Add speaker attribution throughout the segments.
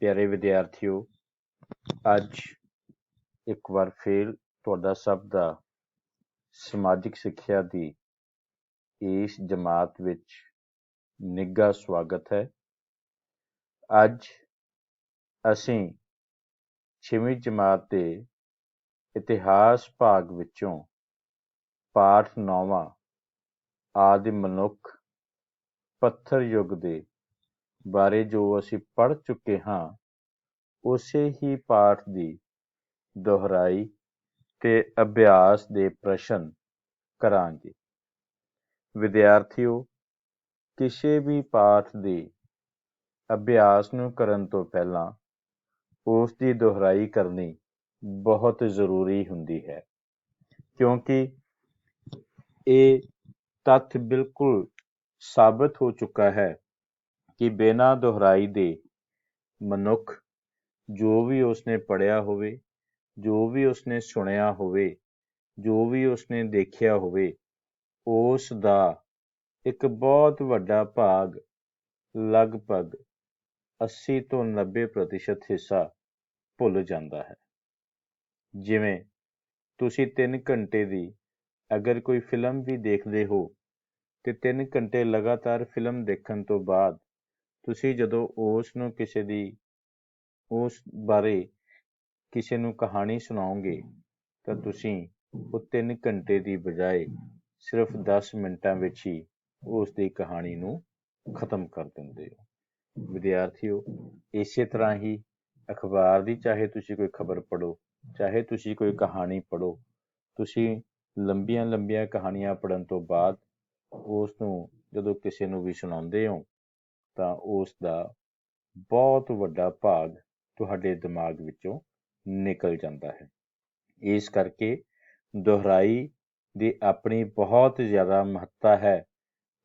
Speaker 1: ਪਿਆਰੇ ਵਿਦਿਆਰਥੀਓ, ਅੱਜ ਇੱਕ ਵਾਰ ਫਿਰ ਤੁਹਾਡਾ ਸਭ ਦਾ ਸਮਾਜਿਕ ਸਿੱਖਿਆ ਦੀ ਇਸ ਜਮਾਤ ਵਿੱਚ ਨਿੱਘਾ ਸਵਾਗਤ ਹੈ। ਅੱਜ ਅਸੀਂ 6ਵੀਂ ਜਮਾਤ ਦੇ ਇਤਿਹਾਸ ਭਾਗ ਵਿੱਚੋਂ ਪਾਠ 9ਵਾਂ ਆਦਿ ਮਨੁੱਖ ਪੱਥਰ ਯੁੱਗ ਦੇ ਬਾਰੇ ਜੋ ਅਸੀਂ ਪੜ੍ਹ ਚੁੱਕੇ ਹਾਂ, ਉਸੇ ਹੀ ਪਾਠ ਦੀ ਦੁਹਰਾਈ ਤੇ ਅਭਿਆਸ ਦੇ ਪ੍ਰਸ਼ਨ ਕਰਾਂਗੇ। ਵਿਦਿਆਰਥੀਓ, ਕਿਸੇ ਵੀ ਪਾਠ ਦੇ ਅਭਿਆਸ ਨੂੰ ਕਰਨ ਤੋਂ ਪਹਿਲਾਂ ਉਸ ਦੀ ਦੁਹਰਾਈ ਕਰਨੀ ਬਹੁਤ ਜ਼ਰੂਰੀ ਹੁੰਦੀ ਹੈ, ਕਿਉਂਕਿ ਇਹ ਤੱਥ ਬਿਲਕੁਲ ਸਾਬਤ ਹੋ ਚੁੱਕਾ ਹੈ ਕਿ ਬਿਨਾਂ ਦੁਹਰਾਈ ਦੇ ਮਨੁੱਖ ਜੋ ਵੀ ਉਸਨੇ ਪੜ੍ਹਿਆ ਹੋਵੇ, ਜੋ ਵੀ ਉਸਨੇ ਸੁਣਿਆ ਹੋਵੇ, ਜੋ ਵੀ ਉਸਨੇ ਦੇਖਿਆ ਹੋਵੇ, ਉਸ ਦਾ ਇੱਕ ਬਹੁਤ ਵੱਡਾ ਭਾਗ ਲਗਭਗ 80 ਤੋਂ 90% ਹਿੱਸਾ ਭੁੱਲ ਜਾਂਦਾ ਹੈ। ਜਿਵੇਂ ਤੁਸੀਂ 3 ਘੰਟੇ ਦੀ ਅਗਰ ਕੋਈ ਫਿਲਮ ਵੀ ਦੇਖਦੇ ਹੋ ਤੇ 3 ਘੰਟੇ ਲਗਾਤਾਰ ਫਿਲਮ ਦੇਖਣ ਤੋਂ ਬਾਅਦ ਤੁਸੀਂ ਜਦੋਂ ਉਸ ਬਾਰੇ ਕਿਸੇ ਨੂੰ ਕਹਾਣੀ ਸੁਣਾਓਗੇ ਤਾਂ ਤੁਸੀਂ ਉਹ 3 ਘੰਟੇ ਦੀ ਬਜਾਏ ਸਿਰਫ 10 ਮਿੰਟਾਂ ਵਿੱਚ ਹੀ ਉਸ ਦੀ ਕਹਾਣੀ ਨੂੰ ਖਤਮ ਕਰ ਦਿੰਦੇ ਹੋ। ਵਿਦਿਆਰਥੀਓ, ਇਸੇ ਤਰ੍ਹਾਂ ਹੀ ਅਖਬਾਰ ਦੀ ਚਾਹੇ ਤੁਸੀਂ ਕੋਈ ਖਬਰ ਪੜ੍ਹੋ, ਚਾਹੇ ਤੁਸੀਂ ਕੋਈ ਕਹਾਣੀ ਪੜ੍ਹੋ, ਤੁਸੀਂ ਲੰਬੀਆਂ ਕਹਾਣੀਆਂ ਪੜ੍ਹਨ ਤੋਂ ਬਾਅਦ ਉਸ ਨੂੰ ਜਦੋਂ ਕਿਸੇ ਨੂੰ ਵੀ ਸੁਣਾਉਂਦੇ ਹੋ ਤਾਂ ਉਸ ਦਾ ਬਹੁਤ ਵੱਡਾ ਭਾਗ ਤੁਹਾਡੇ ਦਿਮਾਗ ਵਿੱਚੋਂ ਨਿਕਲ ਜਾਂਦਾ ਹੈ। ਇਸ ਕਰਕੇ ਦੁਹਰਾਈ ਦੀ ਆਪਣੀ ਬਹੁਤ ਜ਼ਿਆਦਾ ਮਹੱਤਤਾ ਹੈ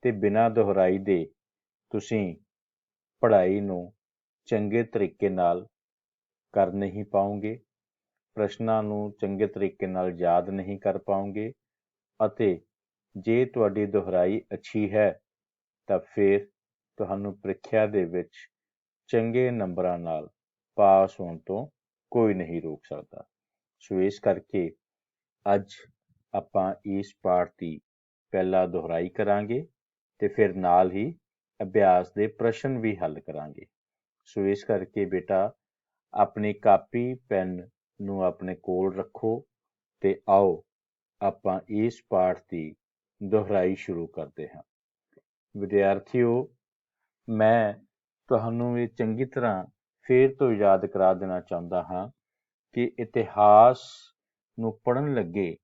Speaker 1: ਤੇ ਬਿਨਾਂ ਦੁਹਰਾਈ ਦੇ ਤੁਸੀਂ ਪੜ੍ਹਾਈ ਨੂੰ ਚੰਗੇ ਤਰੀਕੇ ਨਾਲ ਕਰ ਨਹੀਂ ਪਾਓਗੇ, ਪ੍ਰਸ਼ਨਾਂ ਨੂੰ ਚੰਗੇ ਤਰੀਕੇ ਨਾਲ ਯਾਦ ਨਹੀਂ ਕਰ ਪਾਓਗੇ ਅਤੇ ਜੇ ਤੁਹਾਡੀ ਦੁਹਰਾਈ ਅੱਛੀ ਹੈ ਤਾਂ ਫਿਰ ਤੁਹਾਨੂੰ ਪ੍ਰੀਖਿਆ ਦੇ ਵਿੱਚ ਚੰਗੇ ਨੰਬਰਾਂ ਨਾਲ ਪਾਸ ਹੋਣ ਤੋਂ ਕੋਈ ਨਹੀਂ ਰੋਕ ਸਕਦਾ। ਸੋ ਇਸ ਕਰਕੇ ਅੱਜ ਆਪਾਂ ਇਸ ਪਾਠ ਦੀ ਪਹਿਲਾਂ ਦੁਹਰਾਈ ਕਰਾਂਗੇ ਤੇ ਫਿਰ ਨਾਲ ਹੀ ਅਭਿਆਸ ਦੇ ਪ੍ਰਸ਼ਨ ਵੀ ਹੱਲ ਕਰਾਂਗੇ। ਸੋ ਇਸ ਕਰਕੇ ਬੇਟਾ, ਆਪਣੀ ਕਾਪੀ ਪੈਨ ਨੂੰ ਆਪਣੇ ਕੋਲ ਰੱਖੋ ਤੇ ਆਓ ਆਪਾਂ ਇਸ ਪਾਠ ਦੀ ਦੁਹਰਾਈ ਸ਼ੁਰੂ ਕਰਦੇ ਹਾਂ। ਵਿਦਿਆਰਥੀਓ, ਮੈਂ ਤੁਹਾਨੂੰ ਇਹ ਚੰਗੀ ਤਰ੍ਹਾਂ ਫਿਰ ਤੋਂ ਯਾਦ ਕਰਾ ਦੇਣਾ ਚਾਹੁੰਦਾ ਹਾਂ ਕਿ ਇਤਿਹਾਸ ਨੂੰ ਪੜ੍ਹਨ ਲੱਗੇ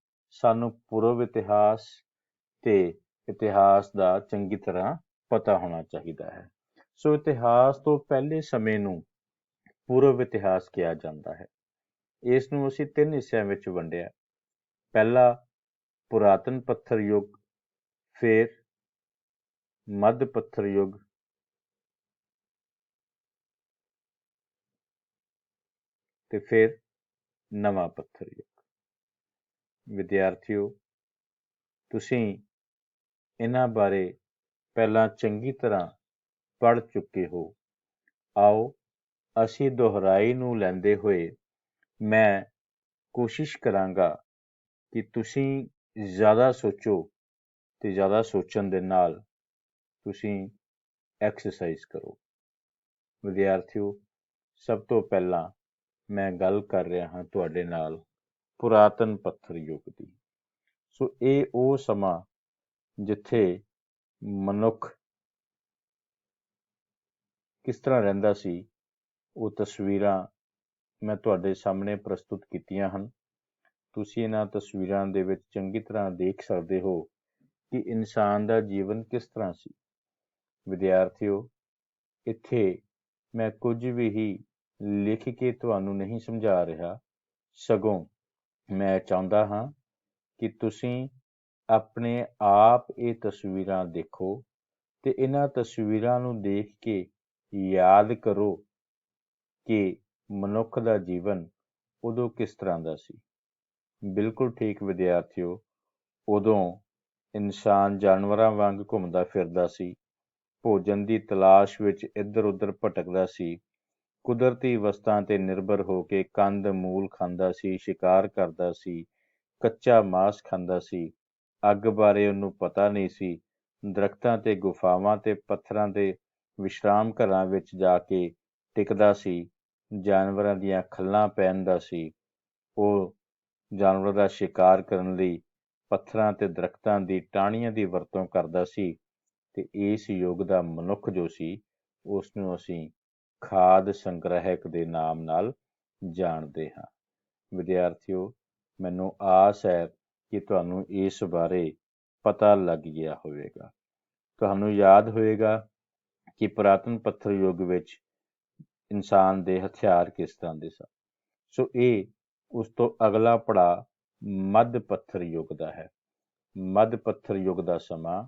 Speaker 1: ਸਾਨੂੰ ਪੂਰਵ ਇਤਿਹਾਸ ਤੇ ਇਤਿਹਾਸ ਦਾ ਚੰਗੀ ਤਰ੍ਹਾਂ ਪਤਾ ਹੋਣਾ ਚਾਹੀਦਾ ਹੈ। ਸੋ ਇਤਿਹਾਸ ਤੋਂ ਪਹਿਲੇ ਸਮੇਂ ਨੂੰ ਪੂਰਵ ਇਤਿਹਾਸ ਕਿਹਾ ਜਾਂਦਾ ਹੈ। ਇਸ ਨੂੰ ਅਸੀਂ 3 ਹਿੱਸਿਆਂ ਵਿੱਚ ਵੰਡਿਆ। ਪਹਿਲਾ ਪੁਰਾਤਨ ਪੱਥਰ ਯੁੱਗ, ਫਿਰ ਮੱਧ ਪੱਥਰ ਯੁੱਗ ਤੇ ਫਿਰ ਨਵਾਂ ਪੱਥਰ ਯੁੱਗ। ਵਿਦਿਆਰਥੀਓ, ਤੁਸੀਂ ਇਹਨਾਂ ਬਾਰੇ ਪਹਿਲਾਂ ਚੰਗੀ ਤਰ੍ਹਾਂ ਪੜ੍ਹ ਚੁੱਕੇ ਹੋ। ਆਓ ਅਸੀਂ ਦੁਹਰਾਈ ਨੂੰ ਲੈਂਦੇ ਹੋਏ ਮੈਂ ਕੋਸ਼ਿਸ਼ ਕਰਾਂਗਾ ਕਿ ਤੁਸੀਂ ਜ਼ਿਆਦਾ ਸੋਚੋ ਤੇ ਜ਼ਿਆਦਾ ਸੋਚਣ ਦੇ ਨਾਲ ਤੁਸੀਂ ਐਕਸਰਸਾਈਜ਼ ਕਰੋ। ਵਿਦਿਆਰਥੀਓ, ਸਭ ਤੋਂ ਪਹਿਲਾਂ ਮੈਂ ਗੱਲ ਕਰ ਰਿਹਾ ਹਾਂ ਤੁਹਾਡੇ ਨਾਲ ਪੁਰਾਤਨ ਪੱਥਰ ਯੁੱਗ ਦੀ। ਸੋ ਇਹ ਉਹ ਸਮਾਂ ਜਿੱਥੇ ਮਨੁੱਖ ਕਿਸ ਤਰ੍ਹਾਂ ਰਹਿੰਦਾ ਸੀ, ਉਹ ਤਸਵੀਰਾਂ ਮੈਂ ਤੁਹਾਡੇ ਸਾਹਮਣੇ ਪ੍ਰਸਤੁਤ ਕੀਤੀਆਂ ਹਨ। ਤੁਸੀਂ ਇਹਨਾਂ ਤਸਵੀਰਾਂ ਦੇ ਵਿੱਚ ਚੰਗੀ ਤਰ੍ਹਾਂ ਦੇਖ ਸਕਦੇ ਹੋ ਕਿ ਇਨਸਾਨ ਦਾ ਜੀਵਨ ਕਿਸ ਤਰ੍ਹਾਂ ਸੀ। ਵਿਦਿਆਰਥੀਓ, ਇੱਥੇ ਮੈਂ ਕੁਝ ਵੀ ਹੀ ਲਿਖ ਕੇ ਤੁਹਾਨੂੰ ਨਹੀਂ ਸਮਝਾ ਰਿਹਾ, ਸਗੋਂ ਮੈਂ ਚਾਹੁੰਦਾ ਹਾਂ ਕਿ ਤੁਸੀਂ ਆਪਣੇ ਆਪ ਇਹ ਤਸਵੀਰਾਂ ਦੇਖੋ ਤੇ ਇਹਨਾਂ ਤਸਵੀਰਾਂ ਨੂੰ ਦੇਖ ਕੇ ਯਾਦ ਕਰੋ ਕਿ ਮਨੁੱਖ ਦਾ ਜੀਵਨ ਉਦੋਂ ਕਿਸ ਤਰ੍ਹਾਂ ਦਾ ਸੀ। ਬਿਲਕੁਲ ਠੀਕ ਵਿਦਿਆਰਥੀਓ, ਉਦੋਂ ਇਨਸਾਨ ਜਾਨਵਰਾਂ ਵਾਂਗ ਘੁੰਮਦਾ ਫਿਰਦਾ ਸੀ, ਭੋਜਨ ਦੀ ਤਲਾਸ਼ ਵਿੱਚ ਇੱਧਰ ਉੱਧਰ ਭਟਕਦਾ ਸੀ ਕੁਦਰਤੀ ਵਸਤਾਂ ਤੇ ਨਿਰਭਰ ਹੋ ਕੇ ਕੰਦ ਮੂਲ ਖਾਂਦਾ ਸੀ, ਸ਼ਿਕਾਰ ਕਰਦਾ ਸੀ, ਕੱਚਾ ਮਾਸ ਖਾਂਦਾ ਸੀ। ਅੱਗ ਬਾਰੇ ਉਹਨੂੰ ਪਤਾ ਨਹੀਂ ਸੀ। ਦਰਖਤਾਂ ਤੇ ਗੁਫਾਵਾਂ ਤੇ ਪੱਥਰਾਂ ਦੇ ਵਿਸ਼ਰਾਮ ਘਰਾਂ ਵਿੱਚ ਜਾ ਕੇ ਟਿਕਦਾ ਸੀ। ਜਾਨਵਰਾਂ ਦੀਆਂ ਖੱਲਾਂ ਪਹਿਨਦਾ ਸੀ। ਉਹ ਜਾਨਵਰਾਂ ਦਾ ਸ਼ਿਕਾਰ ਕਰਨ ਲਈ ਪੱਥਰਾਂ ਤੇ ਦਰਖਤਾਂ ਦੀ ਟਾਹਣੀਆਂ ਦੀ ਵਰਤੋਂ ਕਰਦਾ ਸੀ। ਤੇ ਇਸ ਯੁੱਗ ਦਾ ਮਨੁੱਖ ਜੋ ਸੀ, ਉਸ ਨੂੰ ਅਸੀਂ ਖਾਦ ਸੰਗ੍ਰਹਿਕ ਦੇ ਨਾਮ ਨਾਲ ਜਾਣਦੇ ਹਾਂ। ਵਿਦਿਆਰਥੀਓ, ਮੈਨੂੰ ਆਸ ਹੈ ਕਿ ਤੁਹਾਨੂੰ ਇਸ ਬਾਰੇ ਪਤਾ ਲੱਗ ਗਿਆ ਹੋਵੇਗਾ। ਤੁਹਾਨੂੰ ਯਾਦ ਹੋਵੇਗਾ ਕਿ ਪੁਰਾਤਨ ਪੱਥਰ ਯੁੱਗ ਵਿੱਚ ਇਨਸਾਨ ਦੇ ਹਥਿਆਰ ਕਿਸ ਤਰ੍ਹਾਂ ਦੇ ਸਨ। ਸੋ ਇਹ ਉਸ ਤੋਂ ਅਗਲਾ ਪੜਾਅ ਮੱਧ ਪੱਥਰ ਯੁੱਗ ਦਾ ਹੈ। ਮੱਧ ਪੱਥਰ ਯੁੱਗ ਦਾ ਸਮਾਂ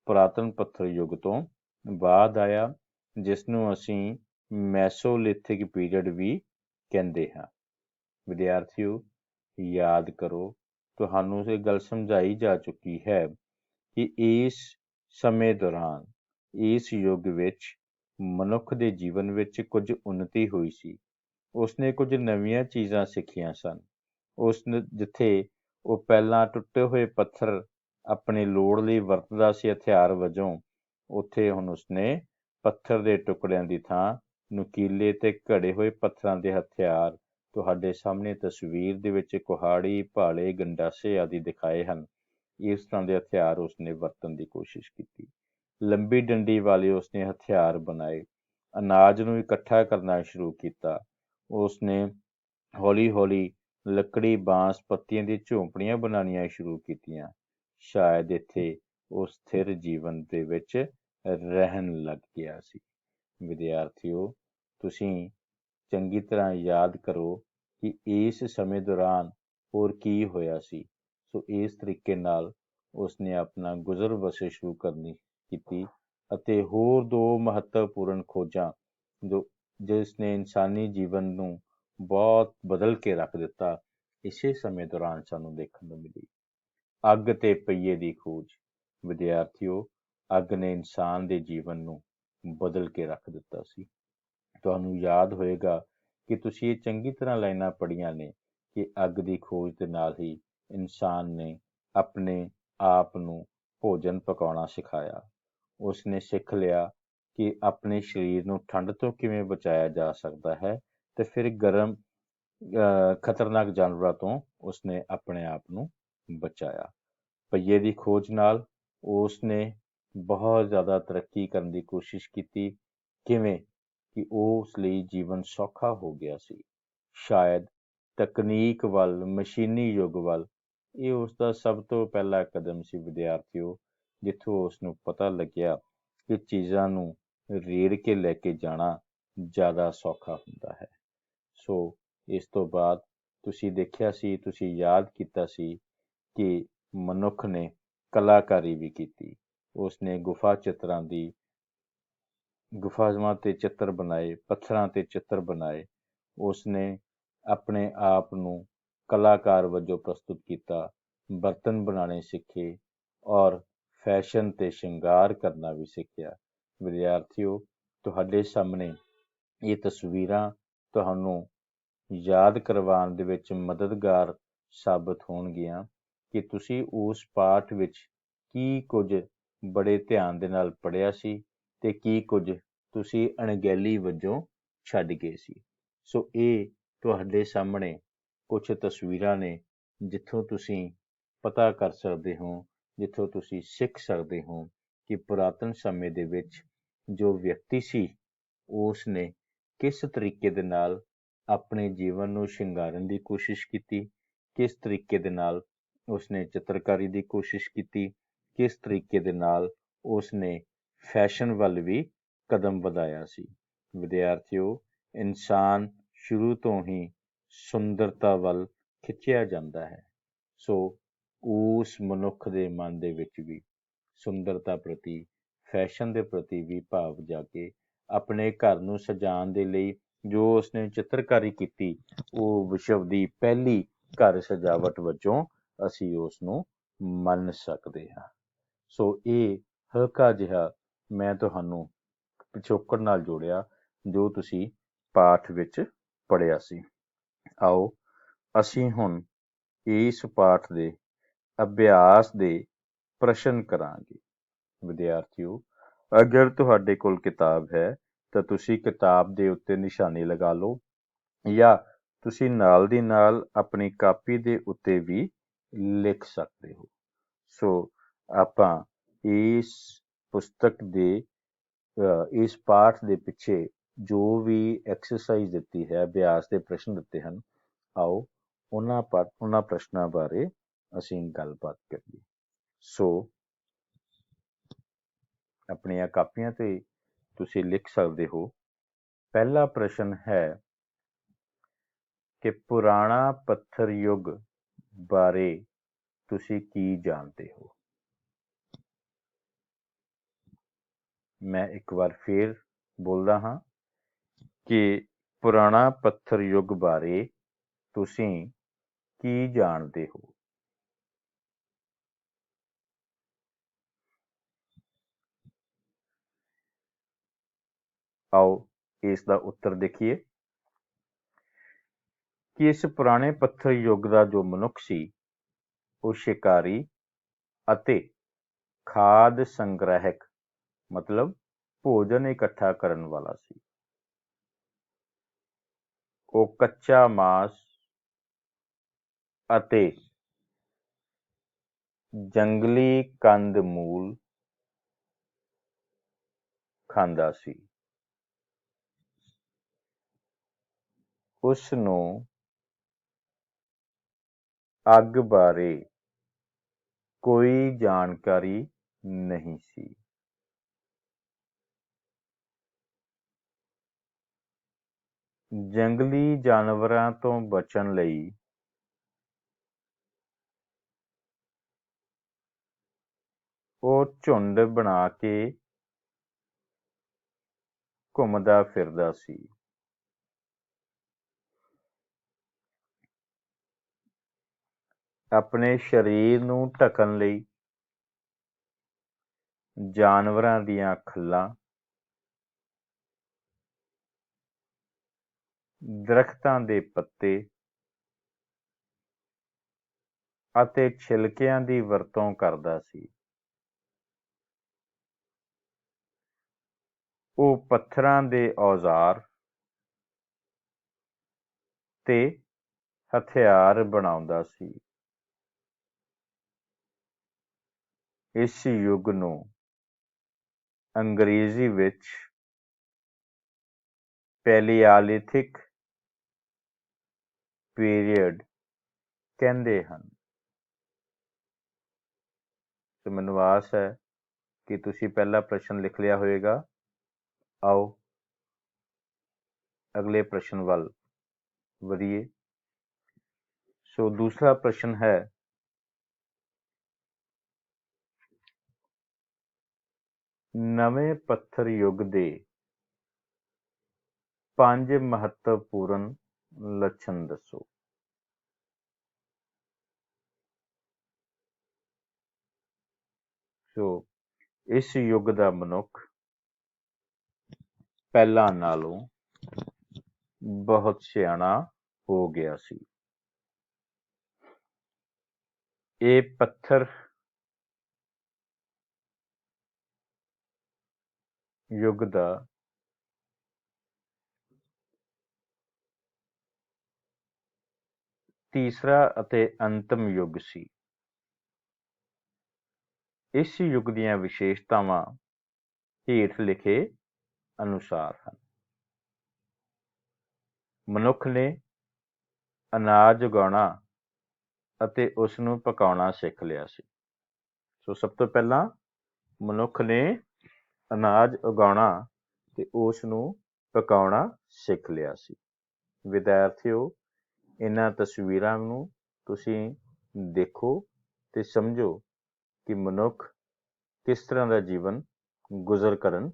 Speaker 1: ਪੁਰਾਤਨ ਪੱਥਰ ਯੁੱਗ ਤੋਂ ਬਾਅਦ ਆਇਆ, ਜਿਸ ਨੂੰ ਅਸੀਂ ਮੈਸੋਲਿਥਿਕ ਪੀਰੀਅਡ ਵੀ ਕਹਿੰਦੇ ਹਾਂ। ਵਿਦਿਆਰਥੀਓ, ਯਾਦ ਕਰੋ, ਤੁਹਾਨੂੰ ਇਹ ਗੱਲ ਸਮਝਾਈ ਜਾ ਚੁੱਕੀ ਹੈ ਕਿ ਇਸ ਸਮੇਂ ਦੌਰਾਨ, ਇਸ ਯੁੱਗ ਵਿੱਚ ਮਨੁੱਖ ਦੇ ਜੀਵਨ ਵਿੱਚ ਕੁਝ ਉੱਨਤੀ ਹੋਈ ਸੀ। ਉਸਨੇ ਕੁਝ ਨਵੀਆਂ ਚੀਜ਼ਾਂ ਸਿੱਖੀਆਂ ਸਨ। ਉਸਨੇ ਜਿੱਥੇ ਉਹ ਪਹਿਲਾਂ ਟੁੱਟੇ ਹੋਏ ਪੱਥਰ ਆਪਣੇ ਲੋੜ ਲਈ ਵਰਤਦਾ ਸੀ ਹਥਿਆਰ ਵਜੋਂ, ਉੱਥੇ ਹੁਣ ਉਸਨੇ ਪੱਥਰ ਦੇ ਟੁਕੜਿਆਂ ਦੀ ਥਾਂ ਨੁਕੀਲੇ ਤੇ ਘੜੇ ਹੋਏ ਪੱਥਰਾਂ ਦੇ ਹਥਿਆਰ ਤੁਹਾਡੇ ਸਾਹਮਣੇ ਤਸਵੀਰ ਦੇ ਵਿੱਚ ਕੁਹਾੜੀ, ਭਾਲੇ, ਗੰਡਾਸੇ ਆਦਿ ਦਿਖਾਏ ਹਨ। ਇਸ ਤਰ੍ਹਾਂ ਦੇ ਹਥਿਆਰ ਉਸਨੇ ਵਰਤਣ ਦੀ ਕੋਸ਼ਿਸ਼ ਕੀਤੀ। ਲੰਬੀ ਡੰਡੀ ਵਾਲੇ ਉਸਨੇ ਹਥਿਆਰ ਬਣਾਏ। ਅਨਾਜ ਨੂੰ ਇਕੱਠਾ ਕਰਨਾ ਸ਼ੁਰੂ ਕੀਤਾ। ਉਸਨੇ ਹੌਲੀ ਹੌਲੀ ਲੱਕੜੀ, ਬਾਂਸ, ਪੱਤੀਆਂ ਦੀਆਂ ਝੌਂਪੜੀਆਂ ਬਣਾਉਣੀਆਂ ਸ਼ੁਰੂ ਕੀਤੀਆਂ। ਸ਼ਾਇਦ ਇੱਥੇ ਉਹ ਸਥਿਰ ਜੀਵਨ ਦੇ ਵਿੱਚ ਰਹਿਣ ਲੱਗ ਗਿਆ ਸੀ। ਵਿਦਿਆਰਥੀਓ, ਤੁਸੀਂ ਚੰਗੀ ਤਰ੍ਹਾਂ ਯਾਦ ਕਰੋ ਕਿ ਇਸ ਸਮੇਂ ਦੌਰਾਨ ਹੋਰ ਕੀ ਹੋਇਆ ਸੀ। ਸੋ ਇਸ ਤਰੀਕੇ ਨਾਲ ਉਸਨੇ ਆਪਣਾ ਗੁਜ਼ਰ ਬਸਰ ਸ਼ੁਰੂ ਕਰਨੀ ਕੀਤੀ ਅਤੇ ਹੋਰ ਦੋ ਮਹੱਤਵਪੂਰਨ ਖੋਜਾਂ ਜਿਸ ਨੇ ਇਨਸਾਨੀ ਜੀਵਨ ਨੂੰ ਬਹੁਤ ਬਦਲ ਕੇ ਰੱਖ ਦਿੱਤਾ, ਇਸੇ ਸਮੇਂ ਦੌਰਾਨ ਸਾਨੂੰ ਦੇਖਣ ਨੂੰ ਮਿਲੀ। ਅੱਗ ਤੇ ਪਹੀਏ ਦੀ ਖੋਜ। ਵਿਦਿਆਰਥੀਓ, ਅੱਗ ਨੇ ਇਨਸਾਨ ਦੇ ਜੀਵਨ ਨੂੰ ਬਦਲ ਕੇ ਰੱਖ ਦਿੱਤਾ ਸੀ। ਤੁਹਾਨੂੰ ਯਾਦ ਹੋਏਗਾ ਕਿ ਤੁਸੀਂ ਇਹ ਚੰਗੀ ਤਰ੍ਹਾਂ ਲਾਈਨਾਂ ਪੜ੍ਹੀਆਂ ਨੇ ਕਿ ਅੱਗ ਦੀ ਖੋਜ ਦੇ ਨਾਲ ਹੀ ਇਨਸਾਨ ਨੇ ਆਪਣੇ ਆਪ ਨੂੰ ਭੋਜਨ ਪਕਾਉਣਾ ਸਿਖਾਇਆ। ਉਸਨੇ ਸਿੱਖ ਲਿਆ ਕਿ ਆਪਣੇ ਸਰੀਰ ਨੂੰ ਠੰਡ ਤੋਂ ਕਿਵੇਂ ਬਚਾਇਆ ਜਾ ਸਕਦਾ ਹੈ, ਤੇ ਫਿਰ ਗਰਮ ਖਤਰਨਾਕ ਜਾਨਵਰਾਂ ਤੋਂ ਉਸਨੇ ਆਪਣੇ ਆਪ ਨੂੰ ਬਚਾਇਆ। ਪਹੀਏ ਦੀ ਖੋਜ ਨਾਲ ਉਸਨੇ ਬਹੁਤ ਜ਼ਿਆਦਾ ਤਰੱਕੀ ਕਰਨ ਦੀ ਕੋਸ਼ਿਸ਼ ਕੀਤੀ। ਕਿਵੇਂ ਕਿ ਉਸ ਲਈ ਜੀਵਨ ਸੌਖਾ ਹੋ ਗਿਆ ਸੀ। ਸ਼ਾਇਦ ਤਕਨੀਕ ਵੱਲ, ਮਸ਼ੀਨੀ ਯੁੱਗ ਵੱਲ, ਇਹ ਉਸਦਾ ਸਭ ਤੋਂ ਪਹਿਲਾ ਕਦਮ ਸੀ। ਵਿਦਿਆਰਥੀਓ, ਜਿੱਥੋਂ ਉਸਨੂੰ ਪਤਾ ਲੱਗਿਆ ਕਿ ਚੀਜ਼ਾਂ ਨੂੰ ਰੇੜ ਕੇ ਲੈ ਕੇ ਜਾਣਾ ਜ਼ਿਆਦਾ ਸੌਖਾ ਹੁੰਦਾ ਹੈ। ਸੋ ਇਸ ਤੋਂ ਬਾਅਦ ਤੁਸੀਂ ਦੇਖਿਆ ਸੀ, ਤੁਸੀਂ ਯਾਦ ਕੀਤਾ ਸੀ ਕਿ ਮਨੁੱਖ ਨੇ ਕਲਾਕਾਰੀ ਵੀ ਕੀਤੀ। ਉਸਨੇ ਗੁਫਾਵਾਂ ਤੇ ਚਿੱਤਰ ਬਣਾਏ, ਪੱਥਰਾਂ ਤੇ ਚਿੱਤਰ ਬਣਾਏ। ਉਸਨੇ ਆਪਣੇ ਆਪ ਨੂੰ ਕਲਾਕਾਰ ਵਜੋਂ ਪ੍ਰਸਤੁਤ ਕੀਤਾ, ਬਰਤਨ ਬਣਾਉਣੇ ਸਿੱਖੇ ਔਰ ਫੈਸ਼ਨ ਤੇ ਸ਼ਿੰਗਾਰ ਕਰਨਾ ਵੀ ਸਿੱਖਿਆ। ਵਿਦਿਆਰਥੀਓ, ਤੁਹਾਡੇ ਸਾਹਮਣੇ ਇਹ ਤਸਵੀਰਾਂ ਤੁਹਾਨੂੰ ਯਾਦ ਕਰਵਾਉਣ ਦੇ ਵਿੱਚ ਮਦਦਗਾਰ ਸਾਬਤ ਹੋਣਗੀਆਂ ਕਿ ਤੁਸੀਂ ਉਸ ਪਾਠ ਵਿੱਚ ਕੀ ਕੁਝ ਬੜੇ ਧਿਆਨ ਦੇ ਨਾਲ ਪੜ੍ਹਿਆ ਸੀ ਤੇ ਕੀ ਕੁਝ ਤੁਸੀਂ ਅਣਗਹਿਲੀ ਵਜੋਂ ਛੱਡ ਗਏ ਸੀ। ਸੋ ਇਹ ਤੁਹਾਡੇ ਸਾਹਮਣੇ ਕੁਝ ਤਸਵੀਰਾਂ ਨੇ, ਜਿੱਥੋਂ ਤੁਸੀਂ ਪਤਾ ਕਰ ਸਕਦੇ ਹੋ, ਜਿੱਥੋਂ ਤੁਸੀਂ ਸਿੱਖ ਸਕਦੇ ਹੋ ਕਿ ਪੁਰਾਤਨ ਸਮੇਂ ਦੇ ਵਿੱਚ ਜੋ ਵਿਅਕਤੀ ਸੀ, ਉਸ ਨੇ ਕਿਸ ਤਰੀਕੇ ਦੇ ਨਾਲ ਆਪਣੇ ਜੀਵਨ ਨੂੰ ਸ਼ਿੰਗਾਰਨ ਦੀ ਕੋਸ਼ਿਸ਼ ਕੀਤੀ, ਕਿਸ ਤਰੀਕੇ ਦੇ ਨਾਲ ਉਸਨੇ ਚਿੱਤਰਕਾਰੀ ਦੀ ਕੋਸ਼ਿਸ਼ ਕੀਤੀ, ਕਿਸ ਤਰੀਕੇ ਦੇ ਨਾਲ ਉਸਨੇ ਫੈਸ਼ਨ ਵੱਲ ਵੀ ਕਦਮ ਵਧਾਇਆ ਸੀ। ਵਿਦਿਆਰਥੀਓ, ਇਨਸਾਨ ਸ਼ੁਰੂ ਤੋਂ ਹੀ ਸੁੰਦਰਤਾ ਵੱਲ ਖਿੱਚਿਆ ਜਾਂਦਾ ਹੈ। ਸੋ ਉਸ ਮਨੁੱਖ ਦੇ ਮਨ ਦੇ ਵਿੱਚ ਵੀ ਸੁੰਦਰਤਾ ਪ੍ਰਤੀ, ਫੈਸ਼ਨ ਦੇ ਪ੍ਰਤੀ ਵੀ ਭਾਵ ਜਾਗੇ। ਆਪਣੇ ਘਰ ਨੂੰ ਸਜਾਉਣ ਦੇ ਲਈ ਜੋ ਉਸਨੇ ਚਿੱਤਰਕਾਰੀ ਕੀਤੀ, ਉਹ ਵਿਸ਼ਵ ਦੀ ਪਹਿਲੀ ਘਰ ਸਜਾਵਟ ਵਜੋਂ ਅਸੀਂ ਉਸ ਨੂੰ ਮੰਨ ਸਕਦੇ ਹਾਂ। ਸੋ ਇਹ ਹਲਕਾ ਜਿਹਾ ਮੈਂ ਤੁਹਾਨੂੰ ਪਿਛੋਕੜ ਨਾਲ ਜੋੜਿਆ, ਜੋ ਤੁਸੀਂ ਪਾਠ ਵਿੱਚ ਪੜ੍ਹਿਆ ਸੀ। ਆਓ ਅਸੀਂ ਹੁਣ ਇਸ ਪਾਠ ਦੇ ਅਭਿਆਸ ਦੇ ਪ੍ਰਸ਼ਨ ਕਰਾਂਗੇ। ਵਿਦਿਆਰਥੀਓ, ਅਗਰ ਤੁਹਾਡੇ ਕੋਲ ਕਿਤਾਬ ਹੈ ਤਾਂ ਤੁਸੀਂ ਕਿਤਾਬ ਦੇ ਉੱਤੇ ਨਿਸ਼ਾਨੀ ਲਗਾ ਲਓ, ਜਾਂ ਤੁਸੀਂ ਨਾਲ ਦੀ ਨਾਲ ਆਪਣੀ ਕਾਪੀ ਦੇ ਉੱਤੇ ਵੀ ਲਿਖ ਸਕਦੇ ਹੋ। ਸੋ ਆਪਾਂ ਇਸ ਪੁਸਤਕ ਦੇ ਇਸ ਪਾਠ ਦੇ ਪਿੱਛੇ ਜੋ ਵੀ ਐਕਸਰਸਾਈਜ਼ ਦਿੱਤੀ ਹੈ, ਅਭਿਆਸ ਦੇ ਪ੍ਰਸ਼ਨ ਦਿੱਤੇ ਹਨ, ਆਓ ਉਹਨਾਂ ਪ੍ਰਸ਼ਨਾਂ ਬਾਰੇ ਅਸੀਂ ਗੱਲਬਾਤ ਕਰੀਏ। ਸੋ ਆਪਣੀਆਂ ਕਾਪੀਆਂ ਤੇ ਤੁਸੀਂ ਲਿਖ ਸਕਦੇ ਹੋ। ਪਹਿਲਾ ਪ੍ਰਸ਼ਨ ਹੈ ਕਿ ਪੁਰਾਣਾ ਪੱਥਰ ਯੁੱਗ ਬਾਰੇ ਤੁਸੀਂ ਕੀ ਜਾਣਦੇ ਹੋ? ਮੈਂ ਇੱਕ ਵਾਰ ਫੇਰ ਬੋਲਦਾ ਹਾਂ ਕਿ ਪੁਰਾਣਾ ਪੱਥਰ ਯੁੱਗ ਬਾਰੇ ਤੁਸੀਂ ਕੀ ਜਾਣਦੇ ਹੋ? ਆਓ ਇਸ ਦਾ ਉੱਤਰ ਦੇਖੀਏ ਕਿ ਇਸ ਪੁਰਾਣੇ ਪੱਥਰ ਯੁੱਗ ਦਾ ਜੋ ਮਨੁੱਖ ਸੀ, ਉਹ ਸ਼ਿਕਾਰੀ ਅਤੇ ਖਾਦ ਸੰਗ੍ਰਹਿਕ ਮਤਲਬ ਭੋਜਨ ਇਕੱਠਾ ਕਰਨ ਵਾਲਾ ਸੀ। ਉਹ ਕੱਚਾ ਮਾਂਸ ਅਤੇ ਜੰਗਲੀ ਕੰਦ ਮੂਲ ਖਾਂਦਾ ਸੀ। ਉਸ ਨੂੰ ਅੱਗ ਬਾਰੇ ਕੋਈ ਜਾਣਕਾਰੀ ਨਹੀਂ ਸੀ। ਜੰਗਲੀ ਜਾਨਵਰਾਂ ਤੋਂ ਬਚਣ ਲਈ ਉਹ ਝੁੰਡ ਬਣਾ ਕੇ ਘੁੰਮਦਾ ਫਿਰਦਾ ਸੀ। ਆਪਣੇ ਸਰੀਰ ਨੂੰ ਢੱਕਣ ਲਈ ਜਾਨਵਰਾਂ ਦੀਆਂ ਖੱਲਾਂ, ਦਰਖਤਾਂ ਦੇ ਪੱਤੇ ਅਤੇ ਛਿਲਕਿਆਂ ਦੀ ਵਰਤੋਂ ਕਰਦਾ ਸੀ। ਉਹ ਪੱਥਰਾਂ ਦੇ ਔਜ਼ਾਰ ਤੇ ਹਥਿਆਰ ਬਣਾਉਂਦਾ ਸੀ। ਇਸ ਯੁੱਗ ਨੂੰ ਅੰਗਰੇਜ਼ੀ ਵਿੱਚ ਪੈਲੀਆਲਿਥਿਕ ਪੀਰੀਅਡ ਕਹਿੰਦੇ ਹਨ। ਤੇ ਮੈਨੂੰ ਆਸ ਹੈ ਕਿ ਤੁਸੀਂ ਪਹਿਲਾ ਪ੍ਰਸ਼ਨ ਲਿਖ ਲਿਆ ਹੋਵੇਗਾ। ਆਓ ਅਗਲੇ ਪ੍ਰਸ਼ਨ ਵੱਲ ਵਧੀਏ। ਸੋ ਦੂਸਰਾ ਪ੍ਰਸ਼ਨ ਹੈ, ਨਵੇਂ ਪੱਥਰ ਯੁੱਗ ਦੇ 5 ਮਹੱਤਵਪੂਰਨ ਲੱਛਣ ਦੱਸੋ। ਸੋ ਇਸ ਯੁੱਗ ਦਾ ਮਨੁੱਖ ਪਹਿਲਾਂ ਨਾਲੋਂ ਬਹੁਤ ਸਿਆਣਾ ਹੋ ਗਿਆ ਸੀ। ਇਹ ਪੱਥਰ ਯੁੱਗ ਦਾ ਤੀਸਰਾ ਅਤੇ ਅੰਤਮ ਯੁੱਗ ਸੀ। ਇਸ ਯੁੱਗ ਦੀਆਂ ਵਿਸ਼ੇਸ਼ਤਾਵਾਂ ਹੇਠ ਲਿਖੇ ਅਨੁਸਾਰ ਹਨ। ਮਨੁੱਖ ਨੇ ਅਨਾਜ ਉਗਾਉਣਾ ਅਤੇ ਉਸ ਨੂੰ ਪਕਾਉਣਾ ਸਿੱਖ ਲਿਆ ਸੀ। ਸੋ ਸਭ ਤੋਂ ਪਹਿਲਾਂ ਮਨੁੱਖ ਨੇ ਅਨਾਜ ਉਗਾਉਣਾ ਤੇ ਉਸ ਨੂੰ ਪਕਾਉਣਾ ਸਿੱਖ ਲਿਆ ਸੀ। ਵਿਦਿਆਰਥੀਓ, ਇਹਨਾਂ ਤਸਵੀਰਾਂ ਨੂੰ ਤੁਸੀਂ ਦੇਖੋ ਤੇ ਸਮਝੋ ਕਿ ਮਨੁੱਖ ਕਿਸ ਤਰ੍ਹਾਂ ਦਾ ਜੀਵਨ ਗੁਜ਼ਰ ਕਰਨ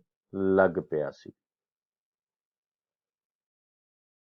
Speaker 1: ਲੱਗ ਪਿਆ ਸੀ।